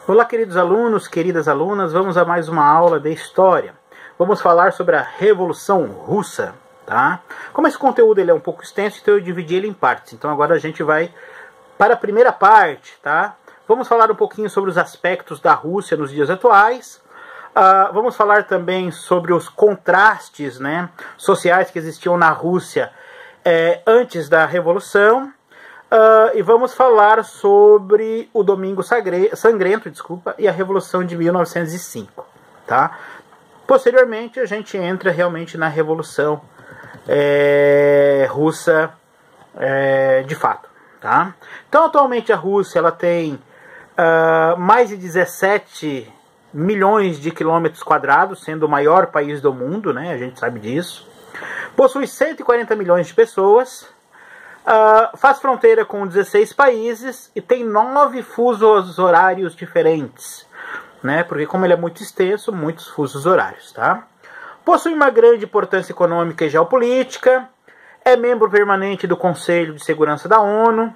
Olá, queridos alunos, queridas alunas, vamos a mais uma aula de História. Vamos falar sobre a Revolução Russa, tá? Como esse conteúdo ele é um pouco extenso, então eu dividi ele em partes. Então agora a gente vai para a primeira parte, tá? Vamos falar um pouquinho sobre os aspectos da Rússia nos dias atuais. Vamos falar também sobre os contrastes, né, sociais que existiam na Rússia antes da Revolução. E vamos falar sobre o Domingo Sangrento, e a Revolução de 1905, tá? Posteriormente a gente entra realmente na Revolução Russa de fato, tá? Então atualmente a Rússia ela tem mais de 17 milhões de quilômetros quadrados, sendo o maior país do mundo, né? A gente sabe disso. Possui 140 milhões de pessoas. Faz fronteira com 16 países e tem 9 fusos horários diferentes, né? Porque como ele é muito extenso, muitos fusos horários, tá? Possui uma grande importância econômica e geopolítica, é membro permanente do Conselho de Segurança da ONU,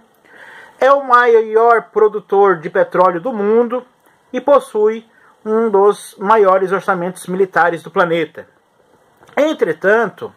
é o maior produtor de petróleo do mundo e possui um dos maiores orçamentos militares do planeta. Entretanto,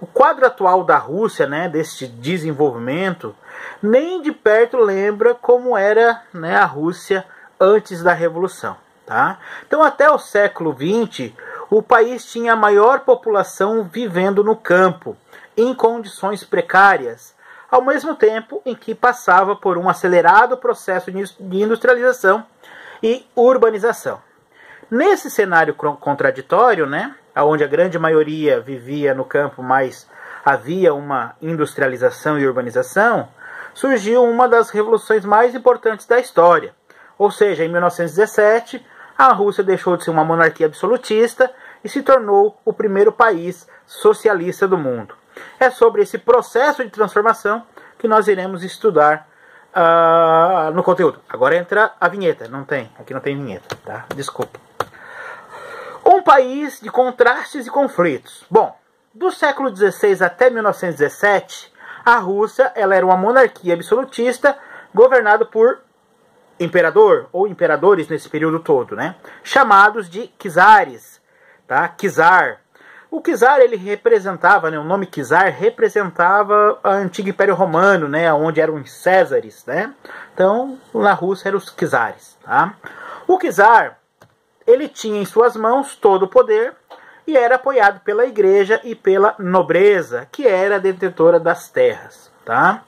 o quadro atual da Rússia, né, deste desenvolvimento, nem de perto lembra como era, né, a Rússia antes da Revolução. Tá? Então, até o século XX, o país tinha a maior população vivendo no campo, em condições precárias, ao mesmo tempo em que passava por um acelerado processo de industrialização e urbanização. Nesse cenário contraditório, né, onde a grande maioria vivia no campo, mas havia uma industrialização e urbanização, surgiu uma das revoluções mais importantes da história. Ou seja, em 1917, a Rússia deixou de ser uma monarquia absolutista e se tornou o primeiro país socialista do mundo. É sobre esse processo de transformação que nós iremos estudar no conteúdo. Agora entra a vinheta. Aqui não tem vinheta, tá? Desculpa. Um país de contrastes e conflitos. Bom, do século XVI até 1917, a Rússia ela era uma monarquia absolutista governada por imperador ou imperadores nesse período todo, né? Chamados de czares, tá? Czar. O czar ele representava, né? O nome czar representava o antigo Império Romano, né? Onde eram os césares, né? Então, na Rússia eram os czares, tá? O czar ele tinha em suas mãos todo o poder e era apoiado pela igreja e pela nobreza, que era detentora das terras. Tá?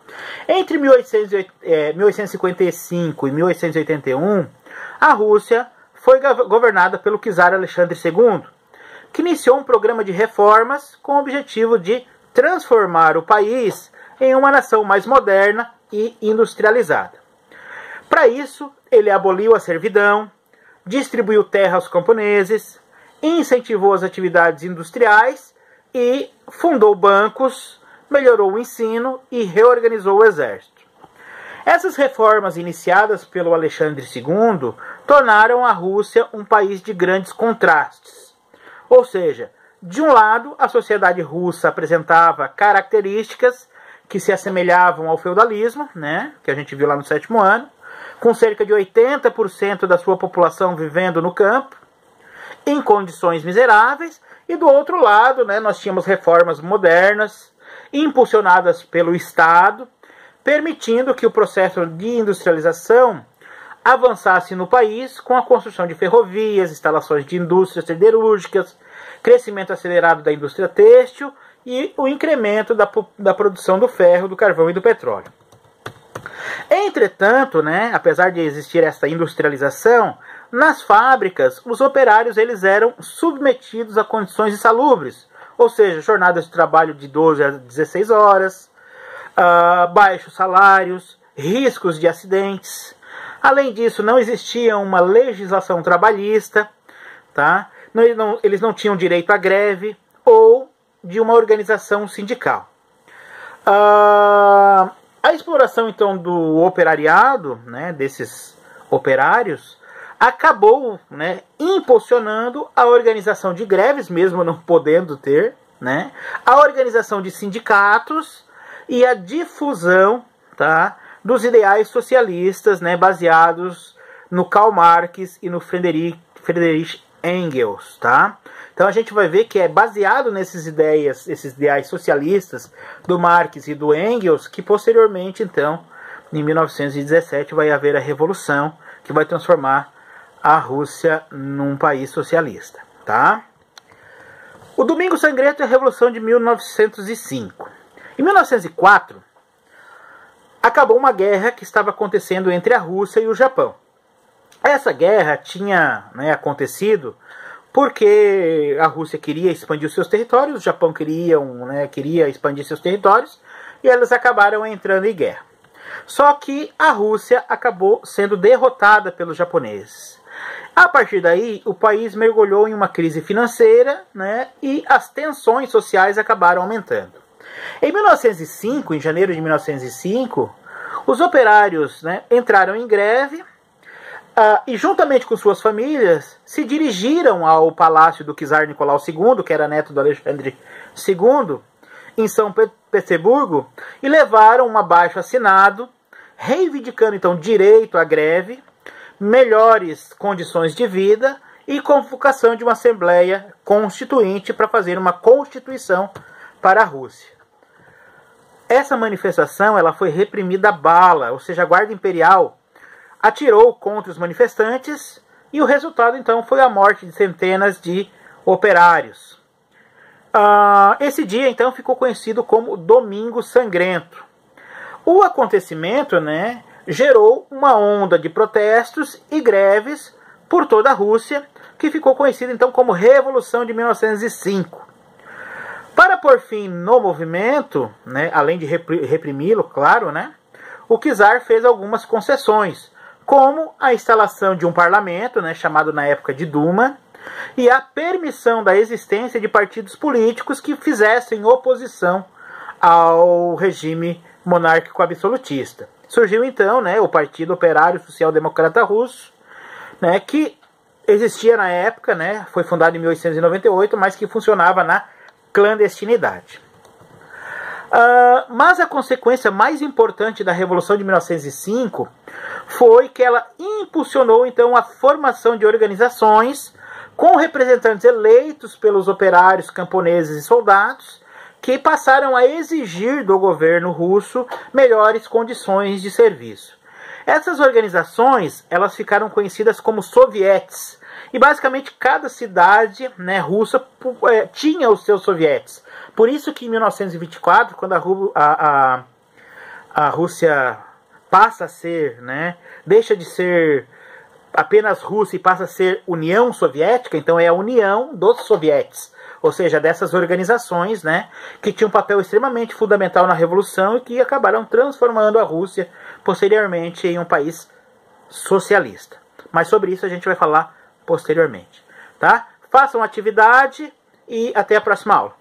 Entre 1855 e 1881, a Rússia foi governada pelo czar Alexandre II, que iniciou um programa de reformas com o objetivo de transformar o país em uma nação mais moderna e industrializada. Para isso, ele aboliu a servidão, distribuiu terra aos camponeses, incentivou as atividades industriais e fundou bancos, melhorou o ensino e reorganizou o exército. Essas reformas iniciadas pelo Alexandre II tornaram a Rússia um país de grandes contrastes. Ou seja, de um lado, a sociedade russa apresentava características que se assemelhavam ao feudalismo, né, que a gente viu lá no 7º ano, com cerca de 80% da sua população vivendo no campo, em condições miseráveis, e do outro lado, né, nós tínhamos reformas modernas, impulsionadas pelo Estado, permitindo que o processo de industrialização avançasse no país com a construção de ferrovias, instalações de indústrias siderúrgicas, crescimento acelerado da indústria têxtil e o incremento da produção do ferro, do carvão e do petróleo. Entretanto, né, apesar de existir essa industrialização, nas fábricas os operários eles eram submetidos a condições insalubres, ou seja, jornadas de trabalho de 12 a 16 horas, baixos salários, riscos de acidentes. Além disso, não existia uma legislação trabalhista, tá? Eles não tinham direito à greve ou de uma organização sindical. A exploração, então, do operariado, né, desses operários, acabou, né, impulsionando a organização de greves, mesmo não podendo ter, né, a organização de sindicatos e a difusão, tá, dos ideais socialistas, né, baseados no Karl Marx e no Friedrich Engels, tá? Então a gente vai ver que é baseado esses ideais socialistas do Marx e do Engels, que posteriormente, então, em 1917, vai haver a Revolução, que vai transformar a Rússia num país socialista, tá? O Domingo Sangrento é a Revolução de 1905. Em 1904, acabou uma guerra que estava acontecendo entre a Rússia e o Japão. Essa guerra tinha acontecido porque a Rússia queria expandir os seus territórios, o Japão queria expandir seus territórios, e eles acabaram entrando em guerra. Só que a Rússia acabou sendo derrotada pelos japoneses. A partir daí, o país mergulhou em uma crise financeira, e as tensões sociais acabaram aumentando. Em 1905, em janeiro de 1905, os operários entraram em greve e, juntamente com suas famílias, se dirigiram ao palácio do czar Nicolau II, que era neto do Alexandre II, em São Petersburgo, e levaram um abaixo-assinado, reivindicando então direito à greve, melhores condições de vida e convocação de uma Assembleia Constituinte para fazer uma Constituição para a Rússia. Essa manifestação ela foi reprimida a bala, ou seja, a Guarda Imperial atirou contra os manifestantes e o resultado então foi a morte de centenas de operários. Esse dia então ficou conhecido como Domingo Sangrento. O acontecimento gerou uma onda de protestos e greves por toda a Rússia, que ficou conhecida então como Revolução de 1905. Para pôr fim no movimento, além de reprimi-lo, claro, o czar fez algumas concessões, como a instalação de um parlamento, chamado na época de Duma, e a permissão da existência de partidos políticos que fizessem oposição ao regime monárquico absolutista. Surgiu então o Partido Operário Social Democrata Russo, que existia na época, foi fundado em 1898, mas que funcionava na clandestinidade. Mas a consequência mais importante da Revolução de 1905 foi que ela impulsionou então a formação de organizações com representantes eleitos pelos operários, camponeses e soldados, que passaram a exigir do governo russo melhores condições de serviço. Essas organizações elas ficaram conhecidas como sovietes, e basicamente cada cidade russa tinha os seus sovietes. Por isso que em 1924, quando a Rússia passa a ser, deixa de ser apenas Rússia e passa a ser União Soviética, então é a união dos sovietes, ou seja, dessas organizações que tinham um papel extremamente fundamental na Revolução e que acabaram transformando a Rússia posteriormente em um país socialista. Mas sobre isso a gente vai falar posteriormente, tá? Façam atividade e até a próxima aula.